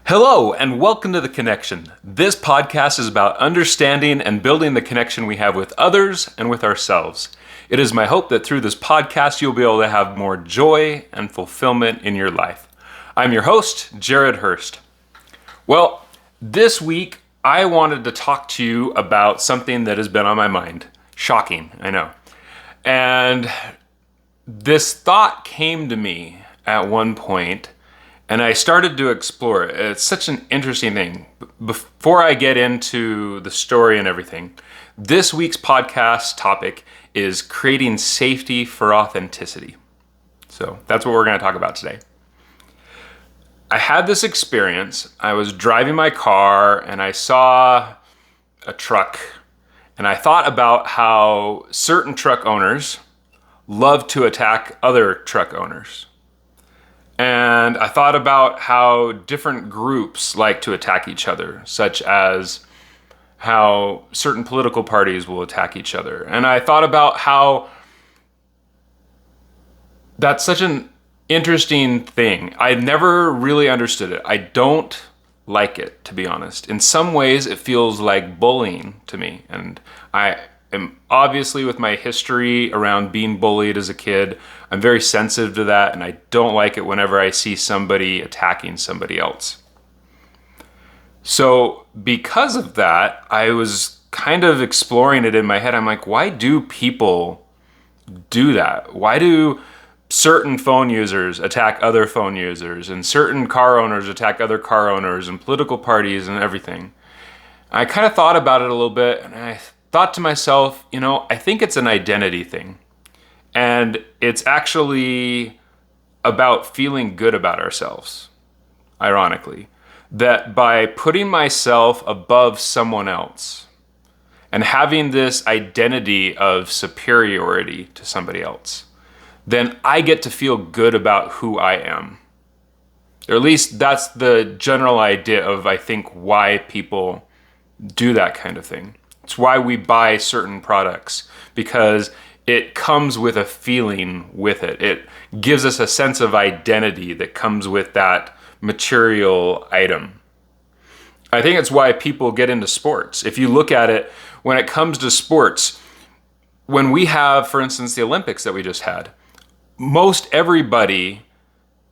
Hello, and welcome to The Connection. This podcast is about understanding and building the connection we have with others and with ourselves. It is my hope that through this podcast, you'll be able to have more joy and fulfillment in your life. I'm your host, Jared Hurst. Well, this week, I wanted to talk to you about something that has been on my mind. Shocking, I know. And this thought came to me at one point, and I started to explore it. It's such an interesting thing. Before I get into the story and everything, this week's podcast topic is creating safety for authenticity. So that's what we're going to talk about today. I had this experience. I was driving my car and I saw a truck, and I thought about how certain truck owners love to attack other truck owners. And I thought about how different groups like to attack each other, such as how certain political parties will attack each other. And I thought about how that's such an interesting thing. I never really understood it. I don't like it, to be honest. In some ways, it feels like bullying to me. And I am obviously, with my history around being bullied as a kid, I'm very sensitive to that, and I don't like it whenever I see somebody attacking somebody else. So because of that, I was kind of exploring it in my head. I'm like, why do people do that? Why do certain phone users attack other phone users, and certain car owners attack other car owners, and political parties and everything? I kind of thought about it a little bit, and I thought to myself, I think it's an identity thing. And it's actually about feeling good about ourselves, ironically. That by putting myself above someone else and having this identity of superiority to somebody else, then I get to feel good about who I am. Or at least that's the general idea of, I think, why people do that kind of thing. It's why we buy certain products, because it comes with a feeling with it. It gives us a sense of identity that comes with that material item. I think it's why people get into sports. If you look at it, when it comes to sports, when we have, for instance, the Olympics that we just had, most everybody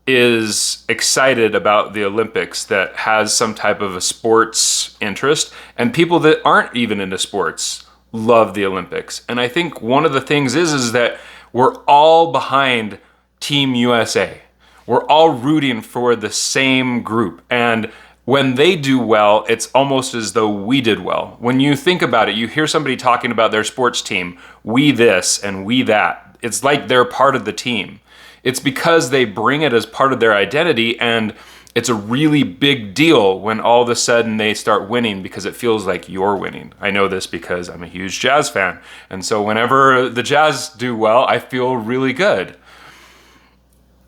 is excited about the Olympics that has some type of a sports interest, and people that aren't even into sports love the Olympics. And I think one of the things is that we're all behind Team USA. We're all rooting for the same group. And when they do well, it's almost as though we did well. When you think about it, you hear somebody talking about their sports team, we this and we that. It's like they're part of the team. It's because they bring it as part of their identity, and it's a really big deal when all of a sudden they start winning, because it feels like you're winning. I know this because I'm a huge Jazz fan. And so whenever the Jazz do well, I feel really good.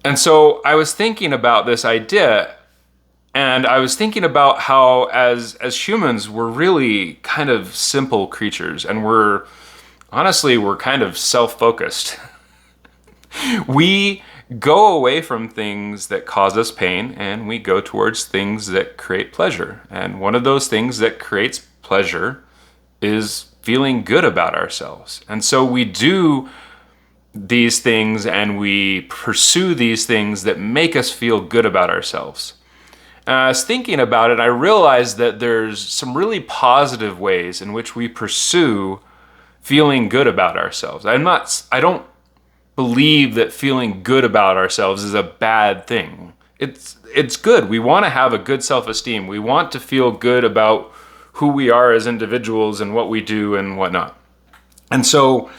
And so I was thinking about this idea, and I was thinking about how as humans, we're really kind of simple creatures, and we're kind of self-focused. We go away from things that cause us pain, and we go towards things that create pleasure. And one of those things that creates pleasure is feeling good about ourselves. And so we do these things and we pursue these things that make us feel good about ourselves. And I was thinking about it, I realized that there's some really positive ways in which we pursue feeling good about ourselves. I don't believe that feeling good about ourselves is a bad thing. It's good. We want to have a good self-esteem. We want to feel good about who we are as individuals and what we do and whatnot. And so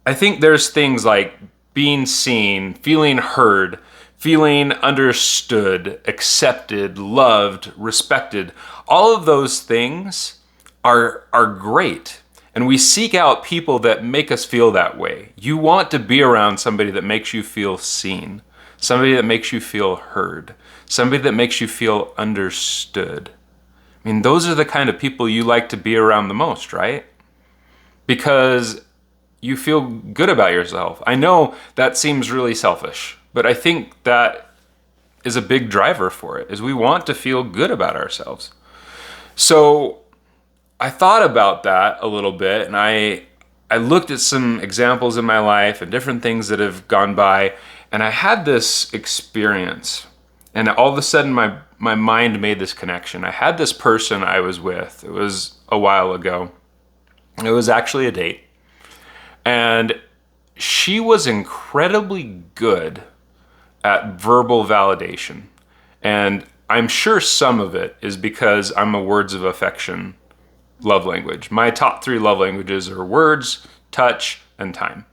I think there's things like being seen, feeling heard, feeling understood, accepted, loved, respected. All of those things are great. And we seek out people that make us feel that way. You want to be around somebody that makes you feel seen, somebody that makes you feel heard, somebody that makes you feel understood. I mean, those are the kind of people you like to be around the most, right? Because you feel good about yourself. I know that seems really selfish, but I think that is a big driver for it, is we want to feel good about ourselves. So I thought about that a little bit, and I looked at some examples in my life and different things that have gone by, and I had this experience. And all of a sudden my mind made this connection. I had this person I was with. It was a while ago. It was actually a date. And she was incredibly good at verbal validation. And I'm sure some of it is because I'm a words of affection love language. My top 3 love languages are words, touch, and time.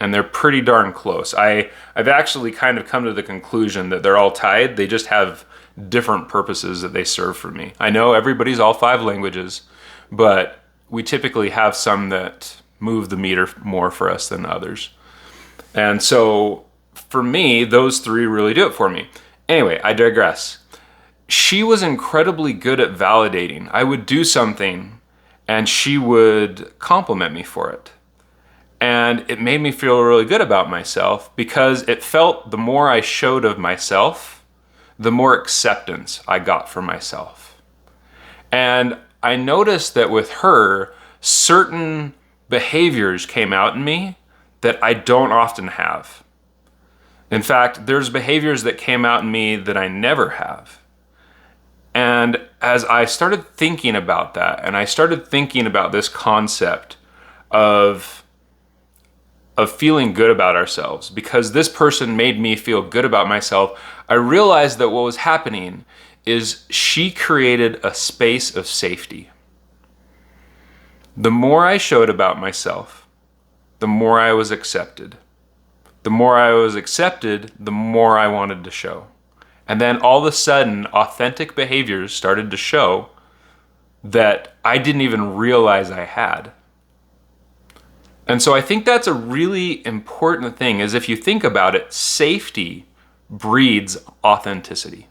And they're pretty darn close. I've actually kind of come to the conclusion that they're all tied. They just have different purposes that they serve for me. I know everybody's all 5 languages, but we typically have some that move the meter more for us than others. And so for me, those 3 really do it for me. Anyway, I digress. She was incredibly good at validating. I would do something and she would compliment me for it. And it made me feel really good about myself because it felt the more I showed of myself, the more acceptance I got from myself. And I noticed that with her, certain behaviors came out in me that I don't often have. In fact, there's behaviors that came out in me that I never have. And as I started thinking about that, and I started thinking about this concept of feeling good about ourselves, because this person made me feel good about myself, I realized that what was happening is she created a space of safety. The more I showed about myself, the more I was accepted. The more I was accepted, the more I wanted to show. And then all of a sudden, authentic behaviors started to show that I didn't even realize I had. And so I think that's a really important thing, is if you think about it, safety breeds authenticity.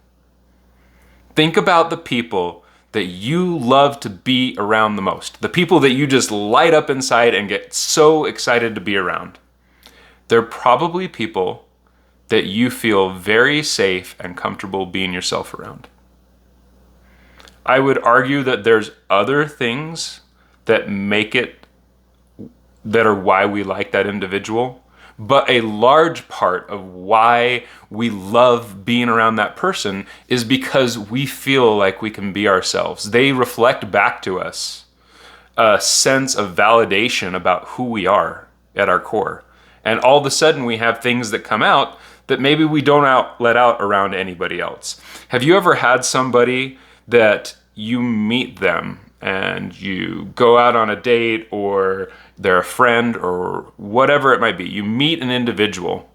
Think about the people that you love to be around the most, the people that you just light up inside and get so excited to be around. They're probably people that you feel very safe and comfortable being yourself around. I would argue that there's other things that make it, that are why we like that individual, but a large part of why we love being around that person is because we feel like we can be ourselves. They reflect back to us a sense of validation about who we are at our core. And all of a sudden we have things that come out that maybe we don't let out around anybody else. Have you ever had somebody that you meet them and you go out on a date, or they're a friend, or whatever it might be? You meet an individual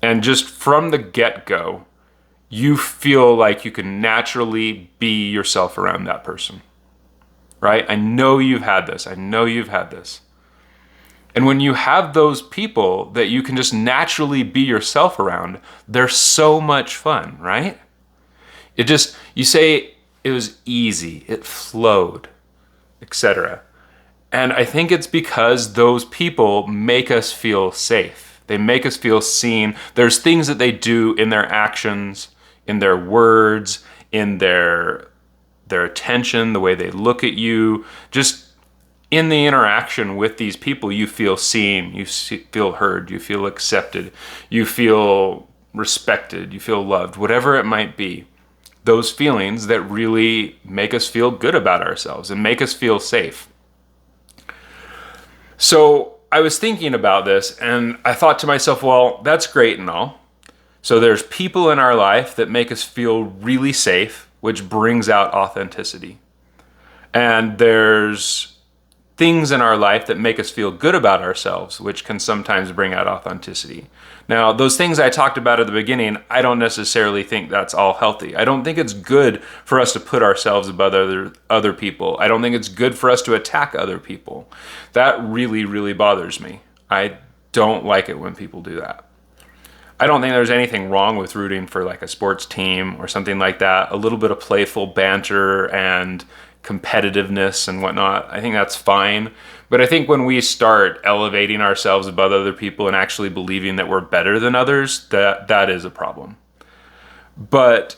and just from the get-go, you feel like you can naturally be yourself around that person, right? I know you've had this. And when you have those people that you can just naturally be yourself around, they're so much fun, right? You say it was easy, it flowed, etc. And I think it's because those people make us feel safe. They make us feel seen. There's things that they do in their actions, in their words, in their attention, the way they look at you, just in the interaction with these people, you feel seen, you feel heard, you feel accepted, you feel respected, you feel loved, whatever it might be. Those feelings that really make us feel good about ourselves and make us feel safe. So I was thinking about this and I thought to myself, well, that's great and all. So there's people in our life that make us feel really safe, which brings out authenticity. And there's things in our life that make us feel good about ourselves, which can sometimes bring out authenticity. Now, those things I talked about at the beginning, I don't necessarily think that's all healthy. I don't think it's good for us to put ourselves above other people. I don't think it's good for us to attack other people. That really, really bothers me. I don't like it when people do that. I don't think there's anything wrong with rooting for like a sports team or something like that. A little bit of playful banter and competitiveness and whatnot, I think that's fine. But I think when we start elevating ourselves above other people and actually believing that we're better than others, that is a problem. But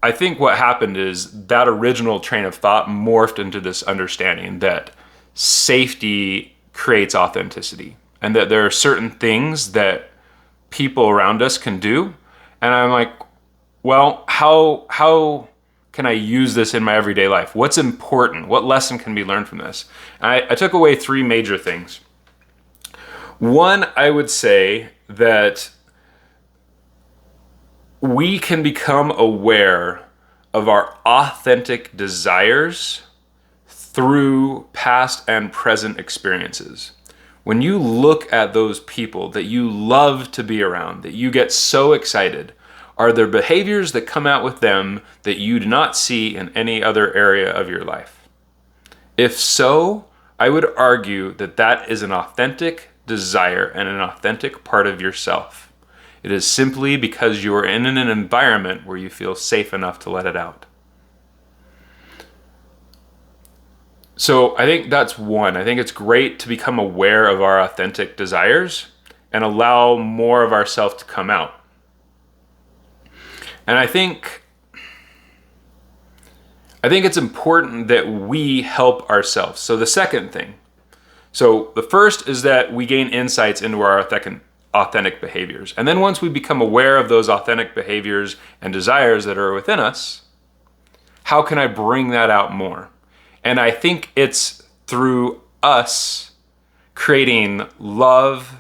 I think what happened is that original train of thought morphed into this understanding that safety creates authenticity, and that there are certain things that people around us can do. And I'm like, well, how can I use this in my everyday life? What's important? What lesson can be learned from this? And I took away three major things. One, I would say that we can become aware of our authentic desires through past and present experiences. When you look at those people that you love to be around, that you get so excited, are there behaviors that come out with them that you do not see in any other area of your life? If so, I would argue that that is an authentic desire and an authentic part of yourself. It is simply because you are in an environment where you feel safe enough to let it out. So I think that's one. I think it's great to become aware of our authentic desires and allow more of ourselves to come out. And I think it's important that we help ourselves. So the second thing. So the first is that we gain insights into our authentic behaviors. And then once we become aware of those authentic behaviors and desires that are within us, how can I bring that out more? And I think it's through us creating love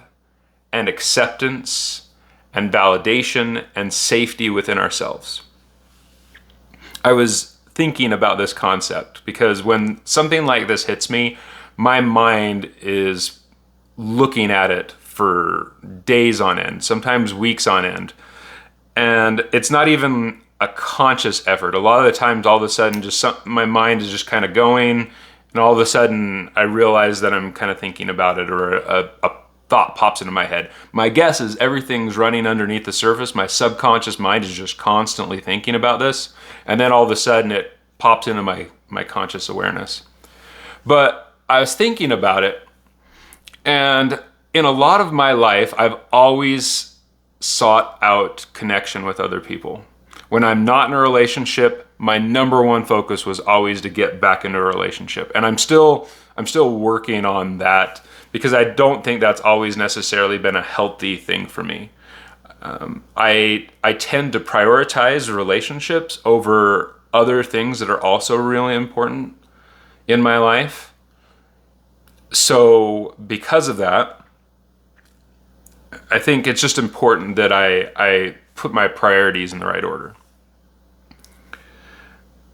and acceptance and validation and safety within ourselves. I was thinking about this concept because when something like this hits me, my mind is looking at it for days on end, sometimes weeks on end. And it's not even a conscious effort. A lot of the times, all of a sudden, my mind is just kind of going, and all of a sudden, I realize that I'm kind of thinking about it, or a thought pops into my head. My guess is everything's running underneath the surface. My subconscious mind is just constantly thinking about this, and then all of a sudden, it pops into my conscious awareness. But I was thinking about it, and in a lot of my life, I've always sought out connection with other people. When I'm not in a relationship, my number one focus was always to get back into a relationship. And I'm still working on that because I don't think that's always necessarily been a healthy thing for me. I tend to prioritize relationships over other things that are also really important in my life. So because of that, I think it's just important that I put my priorities in the right order.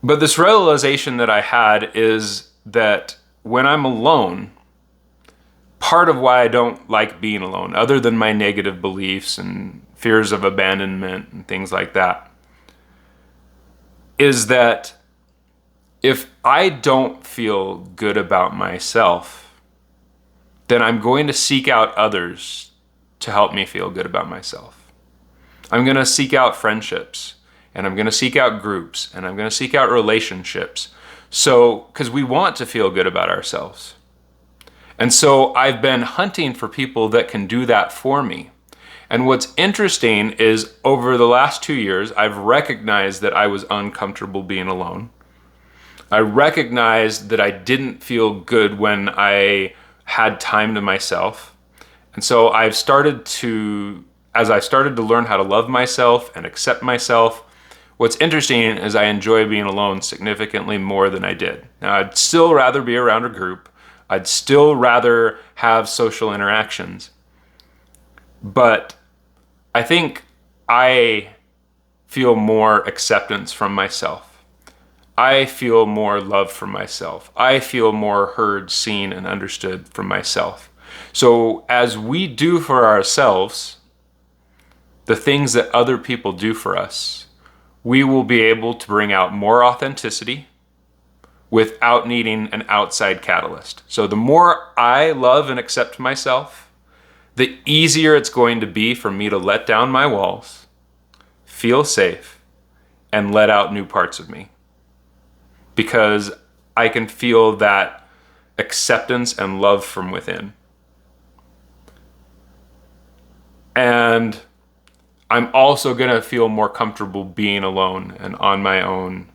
But this realization that I had is that when I'm alone, part of why I don't like being alone, other than my negative beliefs and fears of abandonment and things like that, is that if I don't feel good about myself, then I'm going to seek out others to help me feel good about myself. I'm going to seek out friendships, and I'm going to seek out groups, and I'm going to seek out relationships. So, because we want to feel good about ourselves. And so I've been hunting for people that can do that for me. And what's interesting is over the last 2 years, I've recognized that I was uncomfortable being alone. I recognized that I didn't feel good when I had time to myself. And so as I started to learn how to love myself and accept myself, what's interesting is I enjoy being alone significantly more than I did. Now, I'd still rather be around a group. I'd still rather have social interactions. But I think I feel more acceptance from myself. I feel more love from myself. I feel more heard, seen, and understood from myself. So as we do for ourselves the things that other people do for us, we will be able to bring out more authenticity without needing an outside catalyst. So the more I love and accept myself, the easier it's going to be for me to let down my walls, feel safe, and let out new parts of me. Because I can feel that acceptance and love from within. And I'm also going to feel more comfortable being alone and on my own.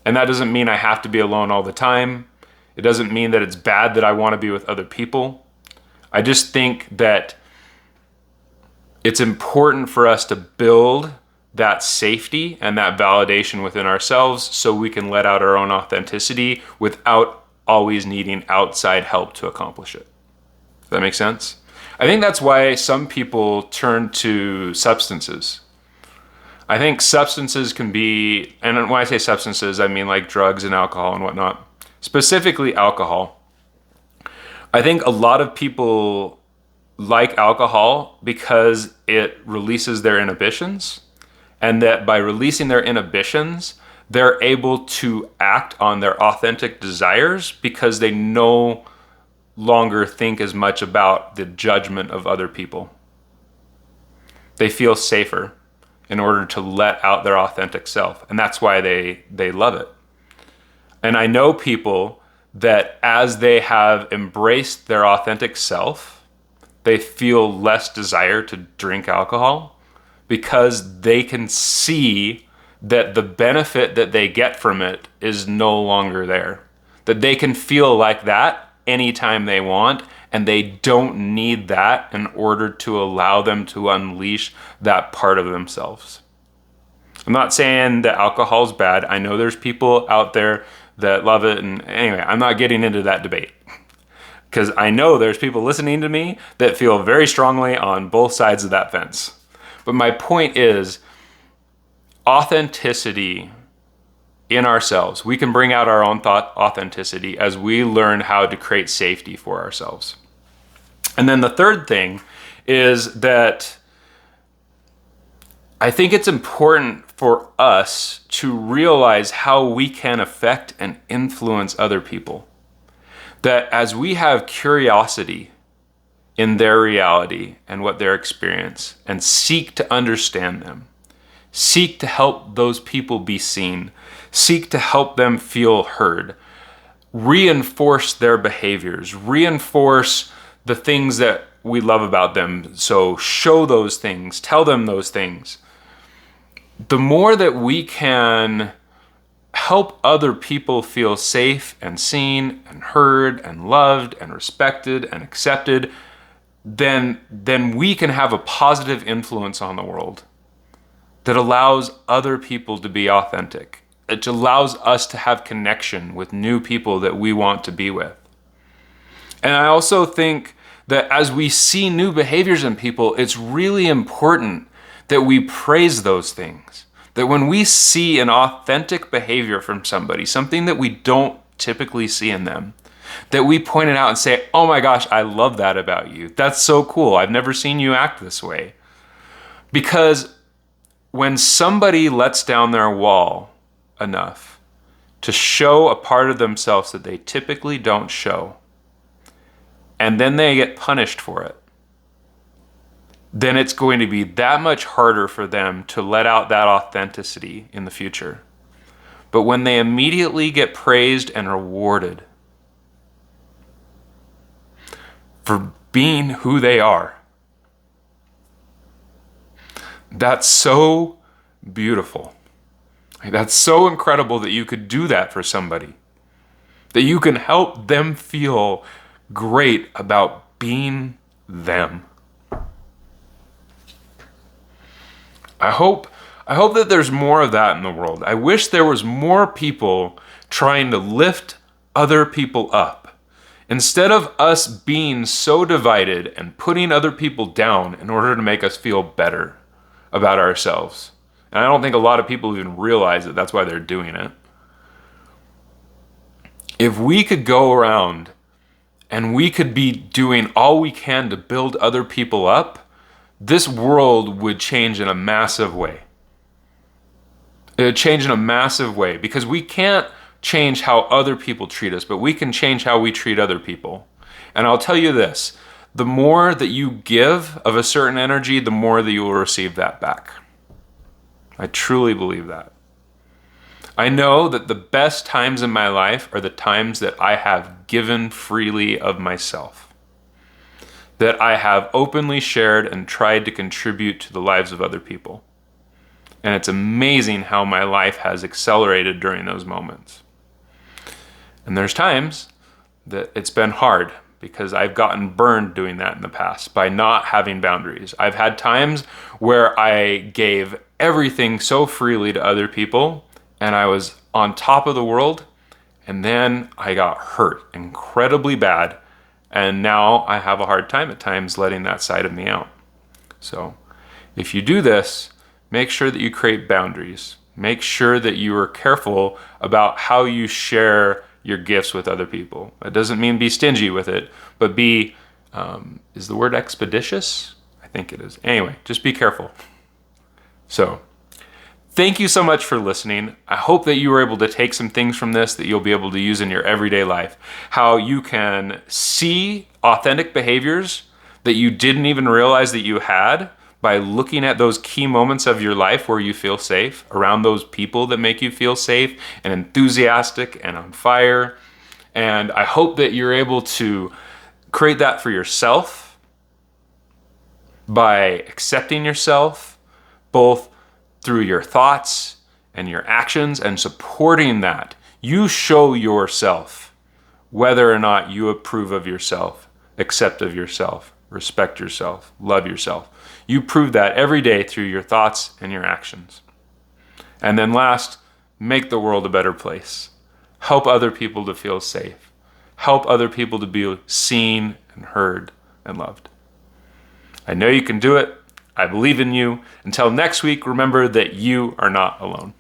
And that doesn't mean I have to be alone all the time. It doesn't mean that it's bad that I want to be with other people. I just think that it's important for us to build that safety and that validation within ourselves so we can let out our own authenticity without always needing outside help to accomplish it. Does that make sense? I think that's why some people turn to substances. I think substances can be, and when I say substances, I mean like drugs and alcohol and whatnot, specifically alcohol. I think a lot of people like alcohol because it releases their inhibitions, and that by releasing their inhibitions, they're able to act on their authentic desires because they no longer think as much about the judgment of other people. They feel safer in order to let out their authentic self, and that's why they love it. And I know people that as they have embraced their authentic self, they feel less desire to drink alcohol because they can see that the benefit that they get from it is no longer there. That they can feel like that anytime they want, and they don't need that in order to allow them to unleash that part of themselves. I'm not saying that alcohol is bad. I know there's people out there that love it, and anyway, I'm not getting into that debate. Because I know there's people listening to me that feel very strongly on both sides of that fence. But my point is, authenticity in ourselves. We can bring out our own authenticity as we learn how to create safety for ourselves. And then the third thing is that I think it's important for us to realize how we can affect and influence other people. That as we have curiosity in their reality and what their experience, and seek to understand them, seek to help those people be seen, seek to help them feel heard, reinforce their behaviors, reinforce the things that we love about them. So show those things, tell them those things. The more that we can help other people feel safe and seen and heard and loved and respected and accepted, then we can have a positive influence on the world that allows other people to be authentic. It allows us to have connection with new people that we want to be with. And I also think that as we see new behaviors in people, it's really important that we praise those things. That when we see an authentic behavior from somebody, something that we don't typically see in them, that we point it out and say, oh my gosh, I love that about you. That's so cool. I've never seen you act this way. Because when somebody lets down their wall enough to show a part of themselves that they typically don't show, and then they get punished for it, then it's going to be that much harder for them to let out that authenticity in the future. But when they immediately get praised and rewarded for being who they are, that's so beautiful. That's so incredible that you could do that for somebody. That you can help them feel great about being them. I hope that there's more of that in the world. I wish there was more people trying to lift other people up. Instead of us being so divided and putting other people down in order to make us feel better about ourselves. And I don't think a lot of people even realize that that's why they're doing it. If we could go around and we could be doing all we can to build other people up, this world would change in a massive way. It would change in a massive way because we can't change how other people treat us, but we can change how we treat other people. And I'll tell you this, the more that you give of a certain energy, the more that you will receive that back. I truly believe that. I know that the best times in my life are the times that I have given freely of myself. that I have openly shared and tried to contribute to the lives of other people. And it's amazing how my life has accelerated during those moments. And there's times that it's been hard because I've gotten burned doing that in the past by not having boundaries. I've had times where I gave everything so freely to other people and I was on top of the world, and then I got hurt incredibly bad, and now I have a hard time at times letting that side of me out. So if you do this, make sure that you create boundaries. Make sure that you are careful about how you share your gifts with other people. That doesn't mean be stingy with it, but be, is the word expeditious? I think it is. Anyway, just be careful. So, thank you so much for listening. I hope that you were able to take some things from this that you'll be able to use in your everyday life. How you can see authentic behaviors that you didn't even realize that you had by looking at those key moments of your life where you feel safe, around those people that make you feel safe and enthusiastic and on fire. And I hope that you're able to create that for yourself by accepting yourself, both through your thoughts and your actions, and supporting that. You show yourself whether or not you approve of yourself, accept of yourself, respect yourself, love yourself. You prove that every day through your thoughts and your actions. And then last, make the world a better place. Help other people to feel safe. Help other people to be seen and heard and loved. I know you can do it. I believe in you. Until next week, remember that you are not alone.